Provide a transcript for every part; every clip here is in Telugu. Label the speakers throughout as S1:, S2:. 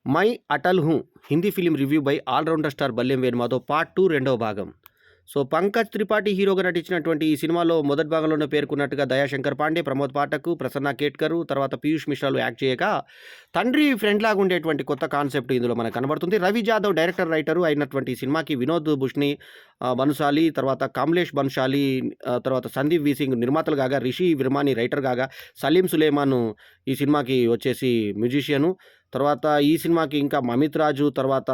S1: My Atal Hoon Hindi film review by allrounder star Balyam Venumadhav part 2 రెండవ భాగం. సో పంకజ్ త్రిపాఠి హీరోగా నటించినటువంటి ఈ సినిమాలో మొదటి భాగంలోనే పేర్కొన్నట్టుగా దయాశంకర్ పాండే, ప్రమోద్ పాఠక్, ప్రసన్న కేట్కర్, తర్వాత పీయూష్ మిశ్రాలు యాక్ట్ చేయగా తండ్రి ఫ్రెండ్ లాగా ఉండేటువంటి కొత్త కాన్సెప్ట్ ఇందులో మనకు కనబడుతుంది. రవి జాదవ్ డైరెక్టర్ రైటరు అయినటువంటి ఈ సినిమాకి వినోద్ బుష్ని బన్సాలి, తర్వాత కమలేష్ బన్సాలి, తర్వాత సందీప్ వి సింగ్ నిర్మాతలు కాగా, రిషి విర్మాని రైటర్ కాగా, సలీం సులేమాన్ ఈ సినిమాకి వచ్చేసి మ్యూజిషియను. తర్వాత ఈ సినిమాకి ఇంకా మమిత్ రాజు, తర్వాత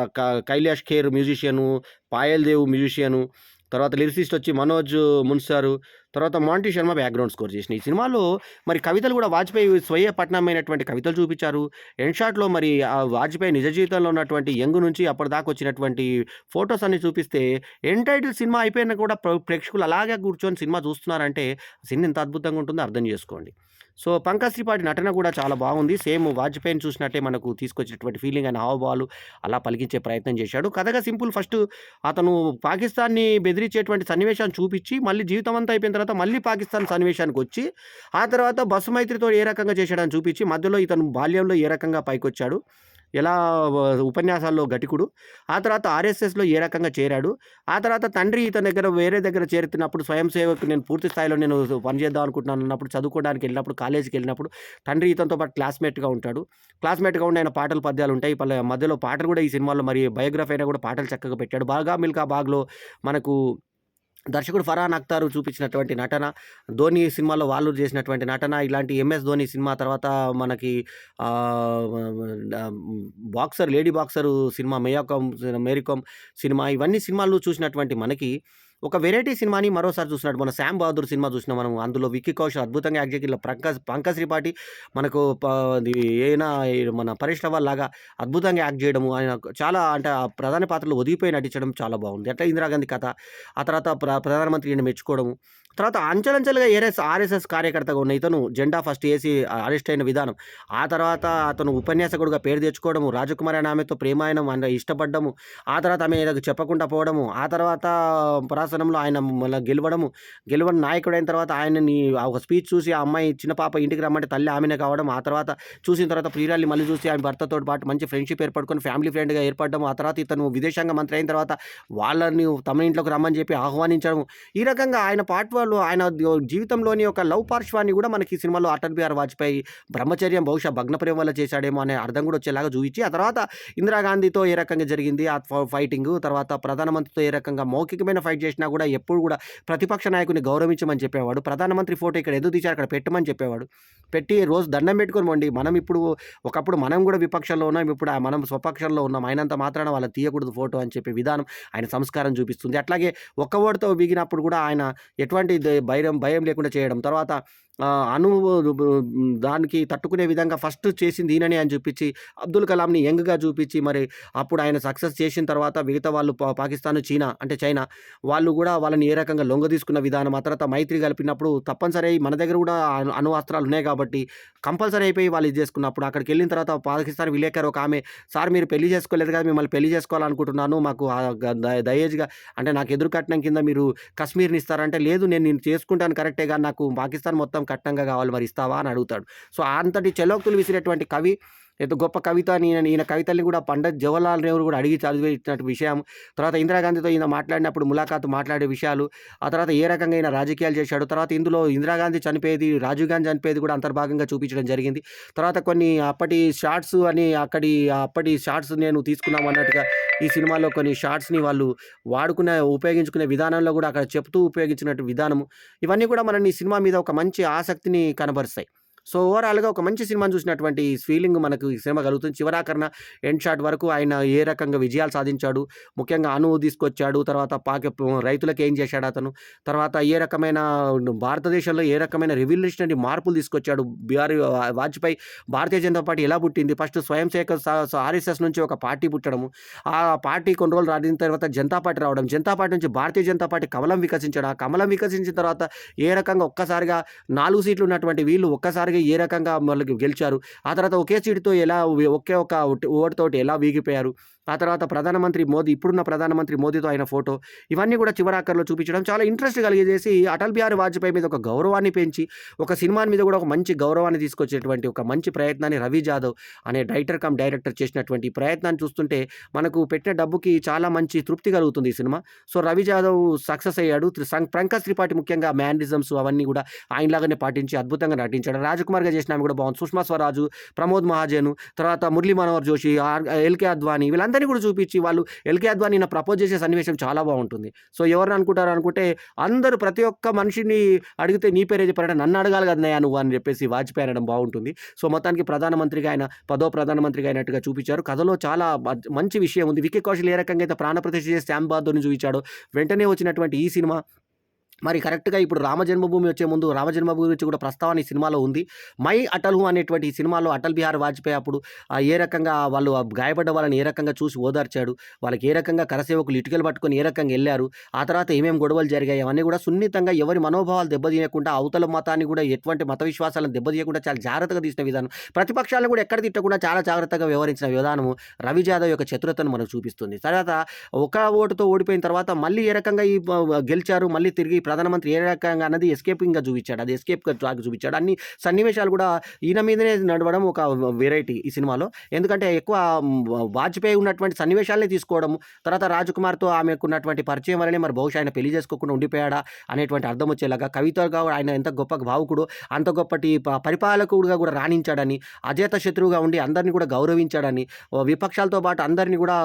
S1: కైలాష్ ఖేర్ మ్యూజిషియను, పాయల్ దేవ్ మ్యూజిషియను, తర్వాత లిరిసిస్ట్ వచ్చి మనోజ్ మున్సారు, తర్వాత మాంటీ శర్మ బ్యాక్గ్రౌండ్ స్కోర్ చేసిన ఈ సినిమాలో మరి కవితలు కూడా వాజ్పేయి స్వీయ పఠనమైనటువంటి కవితలు చూపించారు. ఎండ్ షాట్లో మరి ఆ వాజ్పేయి నిజ జీవితంలో ఉన్నటువంటి యంగ్ నుంచి అప్పటిదాకా వచ్చినటువంటి ఫొటోస్ అన్ని చూపిస్తే ఎండ్ టైటిల్ సినిమా అయిపోయినా కూడా ప్రేక్షకులు అలాగే కూర్చొని సినిమా చూస్తున్నారంటే సినిమా ఎంత అద్భుతంగా ఉంటుందో అర్థం చేసుకోండి. సో పంకజ్ త్రిపాఠి నటన కూడా చాలా బాగుంది. సేమ్ వాజ్పేయిని చూసినట్టే మనకు తీసుకొచ్చినటువంటి ఫీలింగ్ అయిన హావభావాలు అలా పలికించే ప్రయత్నం చేశాడు. కథగా సింపుల్. ఫస్ట్ అతను పాకిస్తాన్ని బెదిరించేటువంటి సన్నివేశాన్ని చూపించి మళ్ళీ జీవితం అంతా అయిపోయిన తర్వాత మళ్ళీ పాకిస్తాన్ సన్నివేశానికి వచ్చి ఆ తర్వాత బస్సు మైత్రితో ఏ రకంగా చేశాడని చూపించి మధ్యలో ఇతను బాల్యంలో ఏ రకంగా పైకొచ్చాడు, ఎలా ఉపన్యాసాల్లో గటికుడు, ఆ తర్వాత ఆర్ఎస్ఎస్లో ఏ రకంగా చేరాడు, ఆ తర్వాత తండ్రి ఇతని దగ్గర వేరే దగ్గర చేరుతున్నప్పుడు స్వయం సేవకు నేను పూర్తి స్థాయిలో నేను పనిచేద్దాం అనుకుంటున్నాను అన్నప్పుడు, చదువుకోవడానికి వెళ్ళినప్పుడు, కాలేజీకి వెళ్ళినప్పుడు తండ్రి ఇతనితో పాటు క్లాస్మేట్గా ఉంటాడు. క్లాస్మేట్గా ఉండి ఆయన పాటలు పద్యాలు ఉంటాయి. మధ్యలో పాటలు కూడా ఈ సినిమాలో మరి బయోగ్రఫీ అయినా కూడా పాటలు చక్కగా పెట్టాడు. బాగా మిల్కా బాగ్లో మనకు దర్శకుడు ఫర్హాన్ అఖ్తర్ చూపించినటువంటి నటన, ధోని సినిమాలో వాళ్ళు చేసినటువంటి నటన, ఇలాంటి ఎంఎస్ ధోని సినిమా తర్వాత మనకి boxer lady boxer cinema, Mary Kom cinema, ఇవన్నీ సినిమాలు చూసినటువంటి మనకి ఒక వెరైటీ సినిమాని మరోసారి చూసినట్టు. మన శ్యామ్ బహదూర్ సినిమా చూసినాం మనం. అందులో విక్కీ కౌశల్ అద్భుతంగా యాక్ట్ చేసి, ఇలా పంకజ్ త్రిపాఠి మనకు ఏనా మన పరేష్ రావల్ లాగా అద్భుతంగా యాక్ట్ చేయడము, ఆయన చాలా అంటే ఆ ప్రధాన పాత్రలో ఒదిగిపోయి నటించడం చాలా బాగుంది. అట్లా ఇందిరాగాంధీ కథ, ఆ తర్వాత ప్రధానమంత్రి ఈయన మెచ్చుకోవడము, తర్వాత అంచెలంచెలుగా ఆర్ఎస్ఎస్ కార్యకర్తగా ఉన్న ఇతను జెండా ఫస్ట్ వేసి అరెస్ట్ అయిన విధానం, ఆ తర్వాత అతను ఉపన్యాసకుడుగా పేరు తెచ్చుకోవడము, రాజకుమారి అనే ఆమెతో ప్రేమాయణం, ఆయన ఇష్టపడ్డము, ఆ తర్వాత ఆమె చెప్పకుండా పోవడము, ఆ తర్వాత పరాసనంలో ఆయన మళ్ళీ గెలవడం నాయకుడైన తర్వాత ఆయనని ఒక స్పీచ్ చూసి ఆ అమ్మాయి చిన్న పాప ఇంటికి రమ్మంటే తల్లి ఆమెనే కావడం, ఆ తర్వాత చూసిన తర్వాత ప్రియురాల్ని మళ్ళీ చూసి ఆమె భర్తతో పాటు మంచి ఫ్రెండ్షిప్ ఏర్పడుకొని ఫ్యామిలీ ఫ్రెండ్గా ఏర్పడడం, ఆ తర్వాత ఇతను విదేశాంగ మంత్రి అయిన తర్వాత వాళ్ళని తమ ఇంట్లోకి రమ్మని చెప్పి ఆహ్వానించడం, ఈ రకంగా ఆయన ఆయన జీవితంలోని ఒక లవ్ పార్శ్వాన్ని కూడా మనకి ఈ సినిమాలో అటల్ బిహారీ వాజ్పేయి బ్రహ్మచర్యం బహుశా భగ్న ప్రేమ వల్ల చేశాడేమో అనే అర్థం కూడా వచ్చేలాగా చూపించి, ఆ తర్వాత ఇందిరాగాంధీతో ఏ రకంగా జరిగింది ఆ ఫైటింగ్, తర్వాత ప్రధానమంత్రితో ఏ రకంగా మౌఖికమైన ఫైట్ చేసినా కూడా ఎప్పుడు కూడా ప్రతిపక్ష నాయకుని గౌరవించమని చెప్పేవాడు. ప్రధానమంత్రి ఫోటో ఇక్కడ ఎందుకు తీశారు అక్కడ పెట్టమని చెప్పేవాడు. పెట్టి రోజు దండం పెట్టుకొని పోండి. మనం ఇప్పుడు ఒకప్పుడు మనం కూడా విపక్షంలో ఉన్నాం, ఇప్పుడు మనం స్వపక్షంలో ఉన్నాం, అయినంత మాత్రాన వాళ్ళని తీయకూడదు ఫోటో అని చెప్పే విధానం ఆయన సంస్కారం చూపిస్తుంది. అట్లాగే ఒక్క ఓటుతో వీగినప్పుడు కూడా ఆయన ఎటువంటి భయం లేకుండా చేయడం, తర్వాత దానికి తట్టుకునే విధంగా ఫస్ట్ చేసింది ఈయననే అని చూపించి అబ్దుల్ కలాంని యంగ్గా చూపించి, మరి అప్పుడు ఆయన సక్సెస్ చేసిన తర్వాత మిగతా వాళ్ళు పాకిస్తాన్ చైనా వాళ్ళు కూడా వాళ్ళని ఏ రకంగా లొంగ తీసుకున్న విధానం, ఆ తర్వాత మైత్రి కలిపినప్పుడు తప్పనిసరి మన దగ్గర కూడా అణువస్త్రాలు ఉన్నాయి కాబట్టి కంపల్సరీ అయిపోయి వాళ్ళు ఇది చేసుకున్నప్పుడు అక్కడికి వెళ్ళిన తర్వాత పాకిస్తాన్ విలేకరు ఒక ఆమె, సార్ మీరు పెళ్లి చేసుకోలేదు కదా, మిమ్మల్ని పెళ్లి చేసుకోవాలనుకుంటున్నాను, మాకు దయేజ్గా అంటే నాకు ఎదురు కట్నం కింద మీరు కశ్మీర్ని ఇస్తారంటే, లేదు నేను చేసుకుంటాను కరెక్టే కానీ నాకు పాకిస్తాన్ మొత్తం కట్నంగా కావాలి, మరి ఇస్తావా అని అడుగుతాడు. సో అంతటి చలోక్తులు విసిరేటువంటి కవి, ఎంతో గొప్ప కవిత. ఈయన కవితల్ని కూడా పండిత్ జవహర్లాల్ నెహ్రూ కూడా అడిగి చదివించిన విషయం, తర్వాత ఇందిరాగాంధీతో ఈయన మాట్లాడినప్పుడు మాట్లాడే విషయాలు, ఆ తర్వాత ఏ రకంగా ఈయన రాజకీయాలు చేశాడు, తర్వాత ఇందులో ఇందిరాగాంధీ చనిపోయేది, రాజీవ్ గాంధీ చనిపోయేది కూడా అంతర్భాగంగా చూపించడం జరిగింది. తర్వాత కొన్ని అప్పటి షార్ట్స్ నేను తీసుకున్నాం అన్నట్టుగా ఈ సినిమాలో కొన్ని షార్ట్స్ని వాళ్ళు ఉపయోగించుకునే విధానంలో కూడా అక్కడ చెప్తూ ఉపయోగించినట్టు విధానము, ఇవన్నీ కూడా మనల్ని ఈ సినిమా మీద ఒక మంచి ఆసక్తిని కనబరుస్తాయి. సో ఓవరాల్గా ఒక మంచి సినిమాని చూసినటువంటి ఫీలింగ్ మనకు ఈ సినిమా కలుగుతుంది. చివరాఖరణ ఎండ్ షాట్ వరకు ఆయన ఏ రకంగా విజయాలు సాధించాడు, ముఖ్యంగా అణువు తీసుకొచ్చాడు, తర్వాత రైతులకు ఏం చేశాడు అతను, తర్వాత ఏ రకమైన భారతదేశంలో ఏ రకమైన రెవల్యూషనరీ మార్పులు తీసుకొచ్చాడు వాజ్పేయి, భారతీయ జనతా పార్టీ ఎలా పుట్టింది, ఫస్ట్ స్వయం సేవక ఆర్ఎస్ఎస్ నుంచి ఒక పార్టీ పుట్టడము, ఆ పార్టీ కొన్ని రోజులు రాడిన తర్వాత జనతా పార్టీ రావడం, జనతా పార్టీ నుంచి భారతీయ జనతా పార్టీ కమలం వికసించడం, ఆ కమలం వికసించిన తర్వాత ఏ రకంగా ఒక్కసారిగా 4 సీట్లు ఉన్నటువంటి వీళ్ళు ఒక్కసారిగా ఏ రకంగా మళ్ళీ గెలిచారు, ఆ తర్వాత ఒకే సీటుతో ఒకే ఒక ఓటుతోటి ఎలా వీగిపోయారు, ఆ తర్వాత ప్రధానమంత్రి మోదీ ఇప్పుడున్న ప్రధానమంత్రి మోదీతో ఆయన ఫోటో ఇవన్నీ కూడా చివరాఖరిలో చూపించడం చాలా ఇంట్రెస్ట్ కలిగజేసి అటల్ బిహారీ వాజ్పేయి మీద ఒక గౌరవాన్ని పెంచి ఒక సినిమా మీద కూడా ఒక మంచి గౌరవాన్ని తీసుకొచ్చేటువంటి ఒక మంచి ప్రయత్నాన్ని రవి జాదవ్ అనే డైరెక్టర్ చేసినటువంటి ఈ ప్రయత్నాన్ని చూస్తుంటే మనకు పెట్టిన డబ్బుకి చాలా మంచి తృప్తి కలుగుతుంది ఈ cinema. So Ravi Jadhav success అయ్యాడు. పంకజ్ త్రిపాఠి ముఖ్యంగా మ్యానరిజమ్స్ అవన్నీ కూడా ఆయనలాగానే పాటించి అద్భుతంగా నటించాడు. రాజకుమార్గా చేసిన ఆమె కూడా బాగుంది. సుష్మా స్వరాజు, ప్రమోద్ మహాజన్, తర్వాత మురళీ మనోహర్ జోషి, ఎల్కే అద్వానీ వీళ్ళందరినీ కూడా చూపించి వాళ్ళు ఎల్కే అద్వానీ ప్రపోజ్ చేసే సన్నివేశం చాలా బాగుంటుంది. సో ఎవరిని అనుకుంటారు అనుకుంటే అందరూ ప్రతి ఒక్క మనిషిని అడిగితే నీ పేరే చెప్పారంటే నన్ను అడగాలి కదనయ్యా నువ్వు అని చెప్పేసి వాజ్పేయి అనడం బాగుంటుంది. సో మొత్తానికి ప్రధానమంత్రిగా ఆయన ప్రధానమంత్రిగా అయినట్టుగా చూపించారు. కథలో చాలా మంచి విషయం ఉంది. విక్కీ కౌశల్ ఏ రకంగా అయితే ప్రాణప్రతిష్ఠ చేసి శ్యామ్ బహదూర్ని చూపించాడో వెంటనే వచ్చినటువంటి ఈ సినిమా మరి కరెక్ట్‌గా ఇప్పుడు రామజన్మభూమి వచ్చే ముందు రామజన్మభూమి గురించి కూడా ప్రస్తావన ఈ సినిమాలో ఉంది. 'మై అటల్ హూ' అనేటువంటి ఈ సినిమాలో అటల్ బిహారీ వాజ్పేయి అప్పుడు ఏ రకంగా వాళ్ళు గాయపడ్డ వాళ్ళని ఏ రకంగా చూసి ఓదార్చాడు. వాళ్ళకి ఏ రకంగా కరసేవకులు ఇటుకలు పట్టుకొని ఏ రకంగా ఎళ్లారు. ఆ తర్వాత ఏమేమి గొడవలు జరిగాయి అవన్నీ కూడా సున్నితంగా ఎవరి మనోభావాలు దెబ్బతీయకుండా అవతల మతాన్ని కూడా ఎటువంటి మత విశ్వాసాలను దెబ్బతీయకుండా చాలా జాగ్రత్తగా తీసిన విధానం. ప్రతిపక్షాలను కూడా ఎక్కడ తిట్టకుండా చాలా జాగ్రత్తగా వ్యవహరించిన విధానము రవి జాదవ్ యొక్క చతురతను మనకు చూపిస్తుంది. తర్వాత ఒక ఓటుతో ఓడిపోయిన తర్వాత మళ్ళీ ఏ రకంగా గెలిచారు. మళ్ళీ తిరిగి ప్రధానమంత్రి ఏ రకంగా అన్నది ఎస్కేపింగ్‌గా చూపించాడు. అది ఎస్కేప్‌గా ట్రాక్ చూపించాడు. అన్ని సన్నివేశాలు కూడా ఈయన మీదనే నడవడం ఒక వెరైటీ ఈ సినిమాలో. ఎందుకంటే ఎక్కువ వాజ్పేయి ఉన్నటువంటి సన్నివేశాలనే తీసుకోవడము. తర్వాత రాజకుమార్‌తో ఆమెకున్నటువంటి పరిచయం వల్లనే మరి బహుశా ఆయన పెళ్లి చేసుకోకుండా ఉండిపోయాడా అనేటువంటి అర్థం వచ్చేలాగా కవితగా ఆయన ఎంత గొప్ప భావుకుడో అంత గొప్పటి పరిపాలకుడుగా కూడా రాణించాడని, అజేత శత్రువుగా ఉండి అందరిని కూడా గౌరవించాడని, విపక్షాలతో పాటు అందరిని కూడా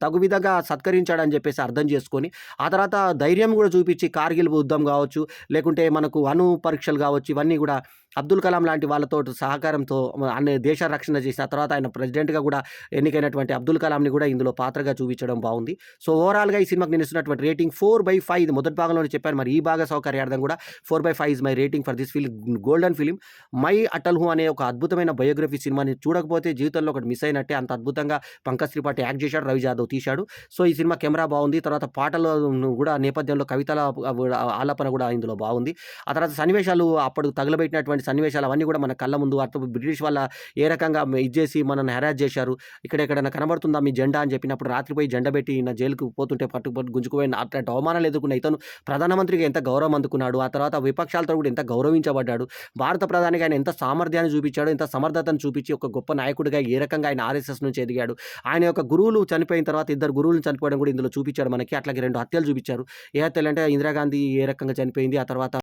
S1: తగు విధంగా సత్కరించాడని చెప్పేసి అర్థం చేసుకొని, ఆ తర్వాత ధైర్యం కూడా చూపించి కార్గిల్ యుద్ధం కావచ్చు, లేకుంటే మనకు అణు పరీక్షలు కావచ్చు, ఇవన్నీ కూడా అబ్దుల్ కలాం లాంటి వాళ్ళతోటి సహకారంతో అన్ని దేశ రక్షణ చేసిన తర్వాత ఆయన ప్రెసిడెంట్‌గా కూడా ఎన్నికైనటువంటి అబ్దుల్ కలాంని కూడా ఇందులో పాత్రగా చూపించడం బాగుంది. సో ఓవరాల్‌గా ఈ సినిమాకి నేను ఇస్తున్నటువంటి రేటింగ్ 4/5. ఇది మొదటి భాగంలోనే చెప్పాను. మరి ఈ భాగ సౌకర్యార్థం కూడా 4/5 is my rating for this golden film 'my Atal who' అనే ఒక అద్భుతమైన బయోగ్రఫీ సినిమాని చూడకపోతే జీవితంలో ఒకటి మిస్ అయినట్టే. అంత అద్భుతంగా పంకజ్ త్రిపాఠి యాక్ట్ చేశాడు. రవి జాదవ్ తీశాడు. సో ఈ సినిమా కెమెరా బాగుంది. తర్వాత పాటలు కూడా నేపథ్యంలో కవితల ఆలాపన కూడా ఇందులో బాగుంది. ఆ తర్వాత సన్నివేశాలు అప్పుడు తగలబెట్టినటువంటి సన్నివేశాలు అవన్నీ కూడా మన కళ్ళ ముందు బ్రిటిష్ వాళ్ళ ఏ రకంగా ఇది చేసి మనల్ని హెరాస్ చేశారు. ఇక్కడ ఎక్కడైనా కనబడుతుందా మీ జెండా అని చెప్పినప్పుడు రాత్రిపోయి జెండా పెట్టి ఈయన జైలుకు పోతుంటే పట్టు గుంజుకుపోయిన అట్లాంటి అవమానాలు ఎదుర్కొన్న ఇతను ప్రధానమంత్రిగా ఎంత గౌరవం అందుకున్నాడు. ఆ తర్వాత విపక్షాలతో కూడా ఎంత గౌరవించబడ్డాడు. భారత ప్రధానిగా ఆయన ఎంత సామర్థ్యాన్ని చూపించాడు, ఎంత సమర్థతను చూపించి ఒక గొప్ప నాయకుడిగా ఏ రకంగా ఆయన ఆర్ఎస్ఎస్ నుంచి ఎదిగాడు. ఆయన యొక్క గురువులు చనిపోయిన తర్వాత ఇద్దరు గురువులను చనిపోవడం కూడా ఇందులో చూపించాడు మనకి. అట్లాగే 2 హత్యలు చూపించారు. ఏ హత్యలు అంటే ఇందిరాగాంధీ ఏ రకంగా చనిపోయింది. ఆ తర్వాత